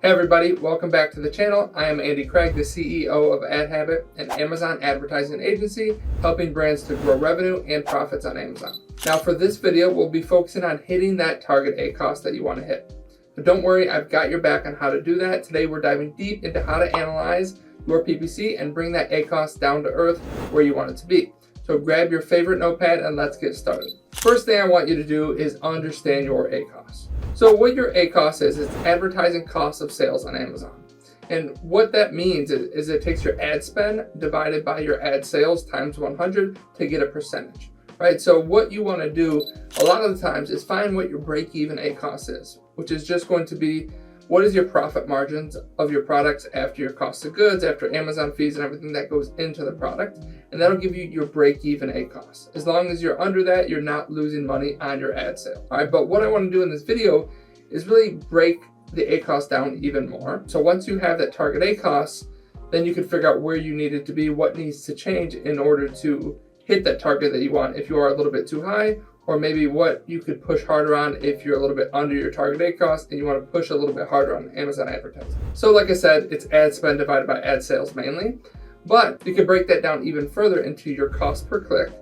Hey everybody, welcome back to the channel. I am Andy Craig, the CEO of AdHabit, an Amazon advertising agency helping brands to grow revenue and profits on Amazon. Now for this video, we'll be focusing on hitting that target ACOS that you want to hit. But don't worry, I've got your back on how to do that. Today we're diving deep into how to analyze your PPC and bring that ACOS down to earth where you want it to be. So grab your favorite notepad and let's get started. First thing I want you to do is understand your ACOS. So what your ACOS is advertising cost of sales on Amazon. And what that means is it takes your ad spend divided by your ad sales times 100 to get a percentage, right? So what you want to do a lot of the times is find what your break-even ACOS is, which is just going to be what is your profit margins of your products after your cost of goods, after Amazon fees and everything that goes into the product. And that'll give you your break-even ACOS. As long as you're under that, you're not losing money on your ad sale. All right, but what I want to do in this video is really break the ACOS down even more. So once you have that target ACOS, then you can figure out where you need it to be, what needs to change in order to hit that target that you want. If you are a little bit too high, or maybe what you could push harder on if you're a little bit under your target ACOS and you want to push a little bit harder on Amazon advertising. So like I said, it's ad spend divided by ad sales mainly, but you can break that down even further into your cost per click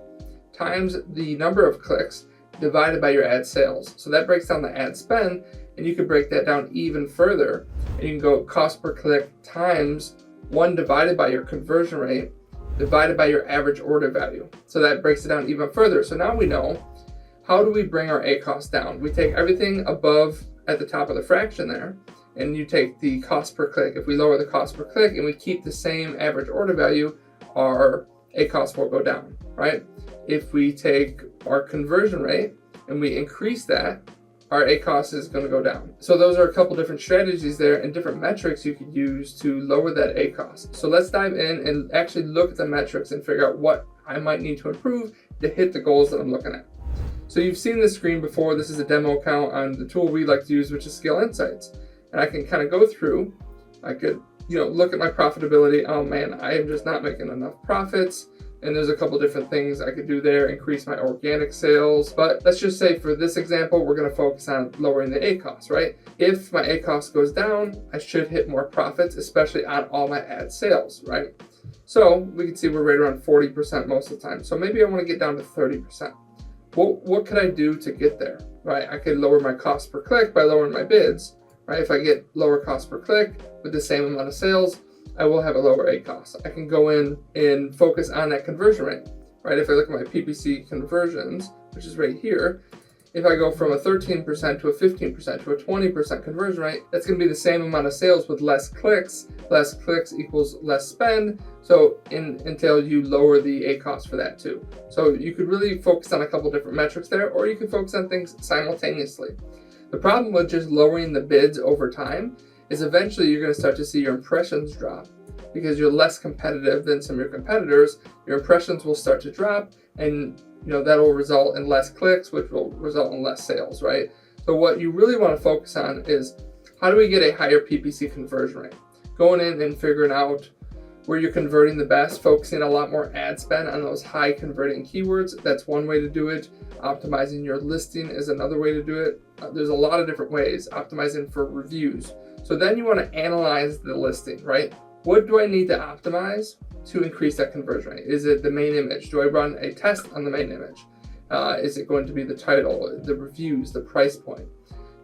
times the number of clicks divided by your ad sales. So that breaks down the ad spend, and you can break that down even further, and you can go cost per click times 1 divided by your conversion rate divided by your average order value. So that breaks it down even further. So now we know, how do we bring our ACOS down? We take everything above at the top of the fraction there, and you take the cost per click. If we lower the cost per click and we keep the same average order value, our ACOS will go down, right? If we take our conversion rate and we increase that, our ACOS is going to go down. So those are a couple different strategies there and different metrics you could use to lower that ACOS. So let's dive in and actually look at the metrics and figure out what I might need to improve to hit the goals that I'm looking at. So you've seen this screen before. This is a demo account on the tool we like to use, which is Scale Insights. And I can kind of go through, I could, look at my profitability. Oh man, I am just not making enough profits. And there's a couple different things I could do there, increase my organic sales. But let's just say for this example, we're going to focus on lowering the ACOS, right? If my ACOS goes down, I should hit more profits, especially on all my ad sales, right? So we can see we're right around 40% most of the time. So maybe I want to get down to 30%. What could I do to get there, right? I could lower my cost per click by lowering my bids, right? If I get lower cost per click with the same amount of sales, I will have a lower ACOS. I can go in and focus on that conversion rate, right? If I look at my PPC conversions, which is right here, if I go from a 13% to a 15% to a 20% conversion rate, that's going to be the same amount of sales with less clicks. Less clicks equals less spend. So until you lower the ACOS for that too. So you could really focus on a couple different metrics there, or you can focus on things simultaneously. The problem with just lowering the bids over time is eventually you're going to start to see your impressions drop because you're less competitive than some of your competitors. Your impressions will start to drop, and that will result in less clicks, which will result in less sales, right? So what you really want to focus on is how do we get a higher PPC conversion rate? Going in and figuring out where you're converting the best, focusing a lot more ad spend on those high converting keywords. That's one way to do it. Optimizing your listing is another way to do it. There's a lot of different ways. Optimizing for reviews. So then you want to analyze the listing, right? What do I need to optimize to increase that conversion rate? Is it the main image? Do I run a test on the main image? Is it going to be the title, the reviews, the price point?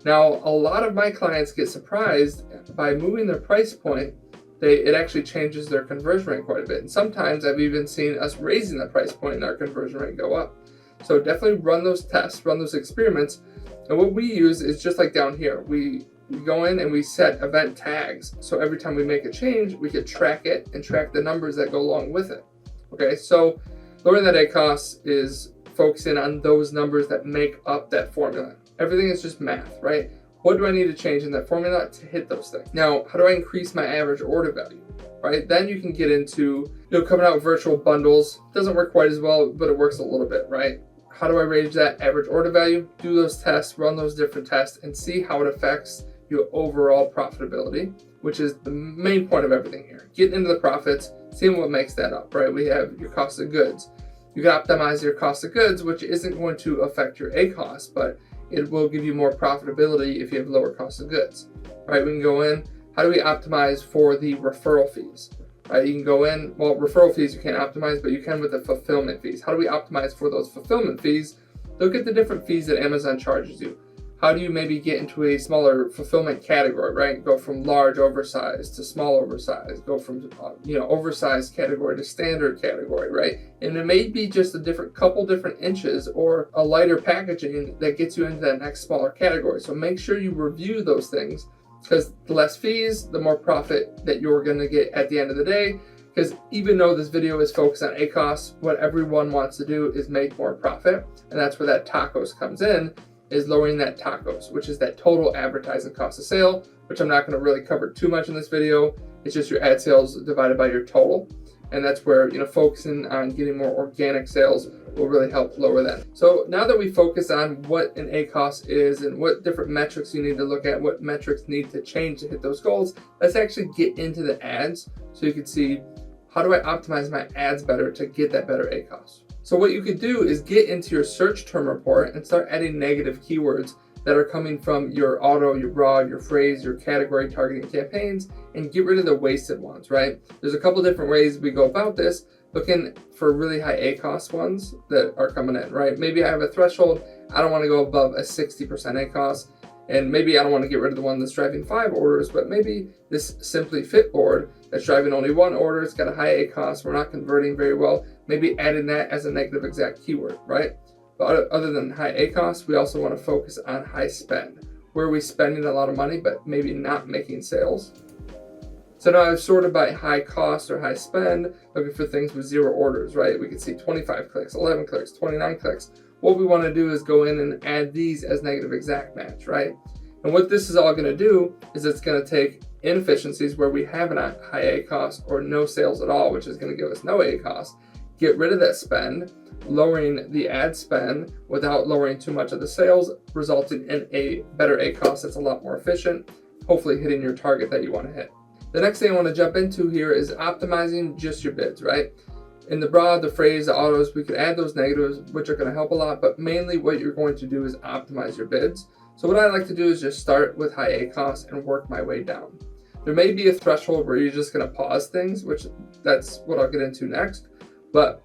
Now, a lot of my clients get surprised by moving their price point. It actually changes their conversion rate quite a bit. And sometimes I've even seen us raising the price point and our conversion rate go up. So definitely run those tests, run those experiments. And what we use is just like down here. We go in and we set event tags. So every time we make a change, we could track it and track the numbers that go along with it. Okay, so lowering that ACOS is focusing on those numbers that make up that formula. Everything is just math, right? What do I need to change in that formula to hit those things? Now, how do I increase my average order value, right? Then you can get into, coming out with virtual bundles. Doesn't work quite as well, but it works a little bit, right? How do I raise that average order value? Do those tests, run those different tests, and see how it affects your overall profitability, which is the main point of everything here. Getting into the profits, seeing what makes that up, right? We have your cost of goods. You can optimize your cost of goods, which isn't going to affect your ACOS, but it will give you more profitability if you have lower cost of goods, right? We can go in, how do we optimize for the referral fees? Right, you can go in, well, referral fees you can't optimize, but you can with the fulfillment fees. How do we optimize for those fulfillment fees? Look at the different fees that Amazon charges you. How do you maybe get into a smaller fulfillment category, right? Go from large oversized to small oversized, go from oversized category to standard category, right? And it may be just a couple different inches or a lighter packaging that gets you into that next smaller category. So make sure you review those things, because the less fees, the more profit that you're going to get at the end of the day. Because even though this video is focused on ACOS, what everyone wants to do is make more profit. And that's where that TACOS comes in, is lowering that TACOS, which is that total advertising cost of sale, which I'm not going to really cover too much in this video. It's just your ad sales divided by your total. And that's where, focusing on getting more organic sales will really help lower that. So now that we focus on what an ACOS is and what different metrics you need to look at, what metrics need to change to hit those goals, let's actually get into the ads so you can see, how do I optimize my ads better to get that better ACOS? So what you could do is get into your search term report and start adding negative keywords that are coming from your auto, your broad, your phrase, your category targeting campaigns, and get rid of the wasted ones, right? There's a couple different ways we go about this, looking for really high ACOS ones that are coming in, right? Maybe I have a threshold, I don't want to go above a 60% ACOS, and maybe I don't want to get rid of the one that's driving 5 orders, but maybe this Simply Fit board that's driving only 1 order, it's got a high ACOS, we're not converting very well, maybe adding that as a negative exact keyword, right? But other than high ACOS, we also want to focus on high spend. Where are we spending a lot of money, but maybe not making sales? So now I've sorted by high cost or high spend, looking for things with 0 orders, right? We can see 25 clicks, 11 clicks, 29 clicks. What we want to do is go in and add these as negative exact match, right? And what this is all going to do is it's going to take inefficiencies where we have a high ACOS or no sales at all, which is going to give us no ACOS, get rid of that spend, lowering the ad spend without lowering too much of the sales, resulting in a better ACOS that's a lot more efficient, hopefully hitting your target that you want to hit. The next thing I want to jump into here is optimizing just your bids, right? In the broad, the phrase, the autos, we could add those negatives, which are going to help a lot, but mainly what you're going to do is optimize your bids. So what I like to do is just start with high ACOS and work my way down. There may be a threshold where you're just going to pause things, which that's what I'll get into next, but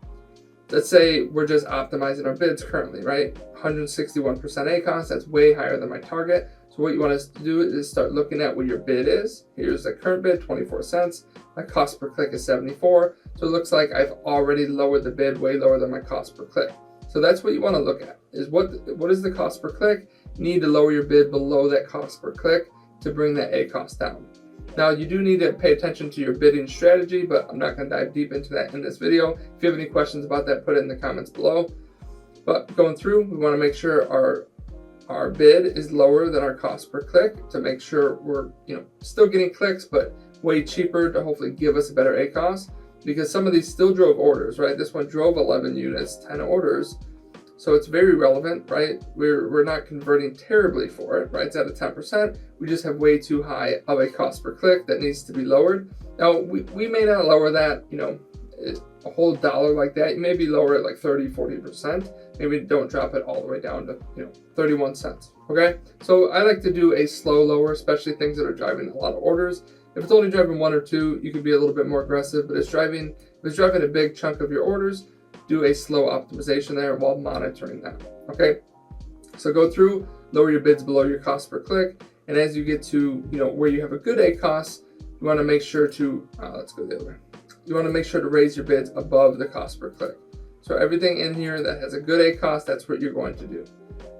let's say we're just optimizing our bids currently, right? 161% ACOS, that's way higher than my target. So what you want us to do is start looking at what your bid is. Here's the current bid, 24 cents. My cost per click is 74. So it looks like I've already lowered the bid way lower than my cost per click. So that's what you want to look at, is what is the cost per click? You need to lower your bid below that cost per click to bring that ACOS down. Now, you do need to pay attention to your bidding strategy, but I'm not going to dive deep into that in this video. If you have any questions about that, put it in the comments below. But going through, we want to make sure our bid is lower than our cost per click to make sure we're still getting clicks, but way cheaper to hopefully give us a better ACOS, because some of these still drove orders, right? This one drove 11 units, 10 orders. So it's very relevant, right? We're not converting terribly for it, right? It's at a 10%. We just have way too high of a cost per click that needs to be lowered. Now, we may not lower that, a whole dollar like that. You maybe lower it like 30, 40%. Maybe don't drop it all the way down to, 31 cents, okay? So I like to do a slow lower, especially things that are driving a lot of orders. If it's only driving 1 or 2, you could be a little bit more aggressive, but if it's driving a big chunk of your orders, do a slow optimization there while monitoring that, okay? So go through, lower your bids below your cost per click, and as you get to, where you have a good ACOS, you want to make sure to, let's go the other way. You want to make sure to raise your bids above the cost per click. So everything in here that has a good ACOS, that's what you're going to do.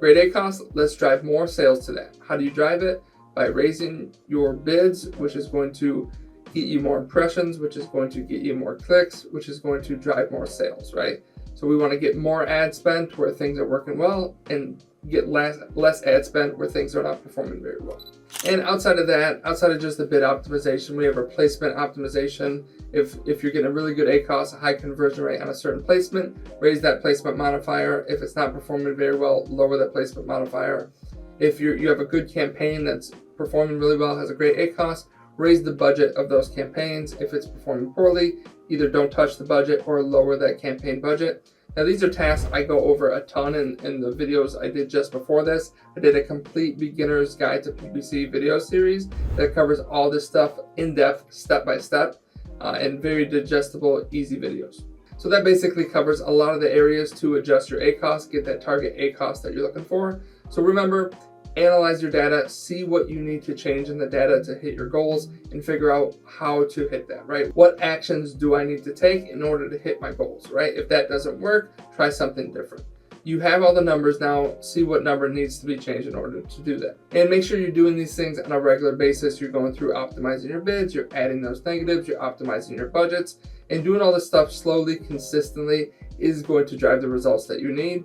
Great ACOS, let's drive more sales to that. How do you drive it? By raising your bids, which is going to get you more impressions, which is going to get you more clicks, which is going to drive more sales, right? So we want to get more ad spend where things are working well and get less ad spend where things are not performing very well. And outside of that, outside of just the bid optimization, we have our placement optimization. If you're getting a really good ACOS, a high conversion rate on a certain placement, raise that placement modifier. If it's not performing very well, lower that placement modifier. If you have a good campaign that's performing really well, has a great ACOS, raise the budget of those campaigns. If it's performing poorly, either don't touch the budget or lower that campaign budget. Now these are tasks I go over a ton in the videos I did just before this. I did a complete beginner's guide to PPC video series that covers all this stuff in depth, step by step, and very digestible, easy videos. So that basically covers a lot of the areas to adjust your ACOS, get that target ACOS that you're looking for. So remember, analyze your data, see what you need to change in the data to hit your goals, and figure out how to hit that, right? What actions do I need to take in order to hit my goals, right? If that doesn't work, try something different. You have all the numbers now, see what number needs to be changed in order to do that. And make sure you're doing these things on a regular basis. You're going through optimizing your bids, you're adding those negatives, you're optimizing your budgets, and doing all this stuff slowly, consistently is going to drive the results that you need.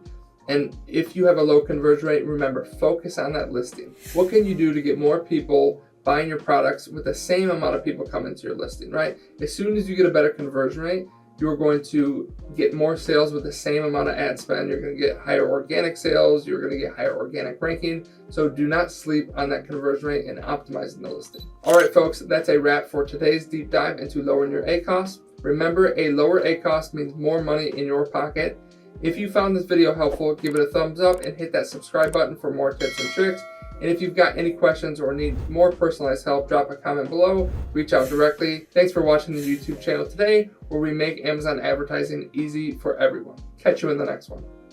And if you have a low conversion rate, remember, focus on that listing. What can you do to get more people buying your products with the same amount of people coming to your listing, right? As soon as you get a better conversion rate, you're going to get more sales with the same amount of ad spend. You're going to get higher organic sales. You're going to get higher organic ranking. So do not sleep on that conversion rate and optimizing the listing. All right, folks, that's a wrap for today's deep dive into lowering your ACOS. Remember, a lower ACOS means more money in your pocket. If you found this video helpful, give it a thumbs up and hit that subscribe button for more tips and tricks. And if you've got any questions or need more personalized help, drop a comment below, reach out directly. Thanks for watching the YouTube channel today, where we make Amazon advertising easy for everyone. Catch you in the next one.